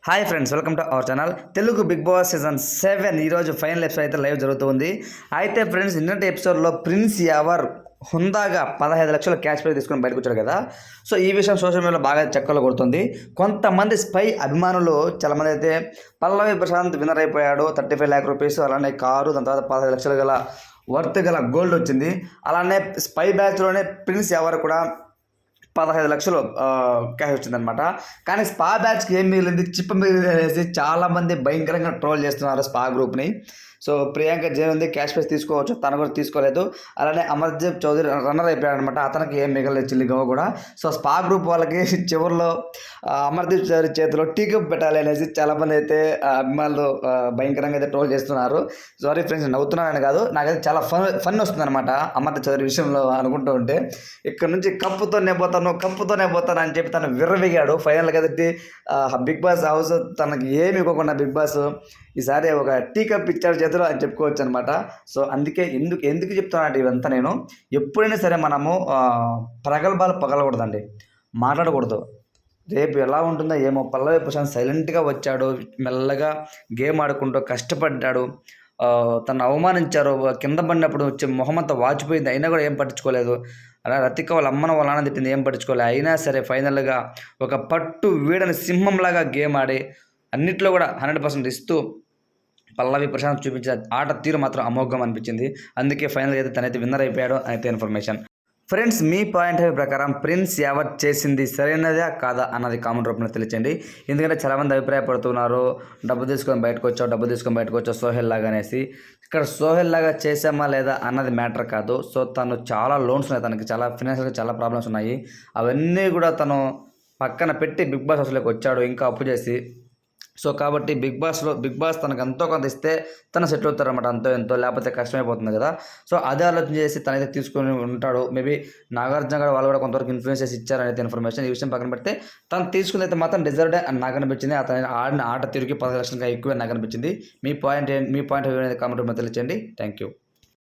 Hi friends, welcome to our channel. Telugu Bigg Boss season 7 ఈరోజు final episode అయితే live జరుగుతుంది. అయితే ఫ్రెండ్స్, నిన్నటి ఎపిసోడ్లో ప్రిన్స్ యావర్ హుందాగా 15 లక్షల క్యాష్ ప్రైజ్ తీసుకొని బయటకు వచ్చారు కదా. సో ఈ విషయం సోషల్ మీడియాలో బాగా చక్కర్లు కొడుతుంది. కొంతమంది స్పై అభిమానులు చాలామంది అయితే పల్లవి ప్రశాంత్ విన్నర్ అయిపోయాడు, 35 lakh రూపీస్, అలానే కారు, దాని తర్వాత 15 లక్షలు గల వర్త్ గల గోల్డ్ వచ్చింది. అలానే స్పై బ్యాచ్లోనే ప్రిన్స్ యావర్ కూడా 15 లక్షలు క్యాష్ వచ్చిందనమాట. కానీ స్పా బ్యాచ్కి ఏం మిగిలింది, చిప్ప మిగిలింది అనేసి చాలామంది భయంకరంగా ట్రోల్ చేస్తున్నారు స్పా గ్రూప్ని. సో ప్రియాంక జైన్ ఉంది, క్యాష్ ప్రైజ్ తీసుకోవచ్చు, తను కూడా తీసుకోలేదు. అలానే అమర్దీప్ చౌదరి రన్నర్ అయిపోయాడు అనమాట, అతనికి ఏం మిగలేదు చిల్లిగవ్వ కూడా. సో స్పా గ్రూప్ వాళ్ళకి చివరిలో అమర్దీప్ చౌదరి చేతిలో టీ కప్ పెట్టాలి అనేసి చాలామంది అయితే అభిమానులు భయంకరంగా అయితే ట్రోల్ చేస్తున్నారు. సారీ ఫ్రెండ్స్, నవ్వుతున్నానని కాదు, నాకైతే చాలా ఫన్ వస్తుంది అనమాట అమర్దీప్ చౌదరి విషయంలో అనుకుంటూ ఉంటే. ఇక్కడ నుంచి కప్పుతోనే పోతాను అని చెప్పి తను విర్రవిగాడు. ఫైనల్గా అయితే బిగ్ బాస్ హౌస్ తనకి ఏమి ఇవ్వకుండా బిగ్ బాస్ ఈసారి ఒక టీ కప్ ఇచ్చాడు చేతులు అని చెప్పుకోవచ్చు అనమాట. సో అందుకే ఎందుకు చెప్తున్నానంటే ఇవంతా, నేను ఎప్పుడైనా సరే మనము ప్రగల్భాలు పగలకూడదండి, మాట్లాడకూడదు. రేపు ఎలా ఉంటుందో ఏమో. పల్లవి ప్రశాంత్ సైలెంట్గా వచ్చాడు, మెల్లగా గేమ్ ఆడుకుంటూ కష్టపడ్డాడు. తను అవమానించారు, కింద పడినప్పుడు వచ్చి మొహమంతా వాచిపోయింది, అయినా కూడా ఏం పట్టించుకోలేదు. అలా రతిక వాళ్ళ అమ్మను వాళ్ళ నాన్న తిట్టింది, ఏం పట్టించుకోలేదు. అయినా సరే ఫైనల్గా ఒక పట్టు వీడని సింహంలాగా గేమ్ ఆడి అన్నిట్లో కూడా 100% ఇస్తూ పల్లవి ప్రశాంత్ చూపించిన ఆట తీరు మాత్రం అమోఘం అనిపించింది. అందుకే ఫైనల్గా అయితే తనైతే విన్నర్ అయిపోయాడు అయితే information. Friends, me point of view ప్రకారం ప్రిన్స్ యావర్ చేసింది సరైనదా కాదా అన్నది కామెంట్ రూపంలో తెలియచేయండి. ఎందుకంటే చాలామంది అభిప్రాయపడుతున్నారు, డబ్బు తీసుకొని బయటకు వచ్చావు సోహెల్ లాగా అనేసి. ఇక్కడ సోహెల్ లాగా చేసామా లేదా అన్నది మ్యాటర్ కాదు. సో తను చాలా లోన్స్ ఉన్నాయి, తనకి చాలా ఫినాన్షియల్గా చాలా ప్రాబ్లమ్స్ ఉన్నాయి. అవన్నీ కూడా తను పక్కన పెట్టి బిగ్ బాస్ హౌస్లోకి వచ్చాడు, ఇంకా అప్పు చేసి. సో కాబట్టి బిగ్ బాస్ తనకు ఎంతో కొంత ఇస్తే తను సెట్ అవుతారన్నమాట, అంతో ఎంతో, లేకపోతే కష్టమైపోతుంది కదా. సో అదే ఆలోచన చేసి తనైతే తీసుకొని ఉంటాడు. మేబీ నాగార్జున గారు వాళ్ళు కూడా కొంతవరకు ఇన్ఫ్లుయెన్స్ చేసి ఇచ్చారనైతే ఇన్ఫర్మేషన్. ఈ విషయం పక్కన పెడితే తను తీసుకుని అయితే మాత్రం డిజర్వ్డ్ అని నాకు అనిపించింది. అతను ఆడిన ఆట తిరిగి 10 లక్షలుగా ఎక్కువ నాకు అనిపించింది. మీ పాయింట్ అనేది కామెంట్ తెలియచేయండి. Thank you.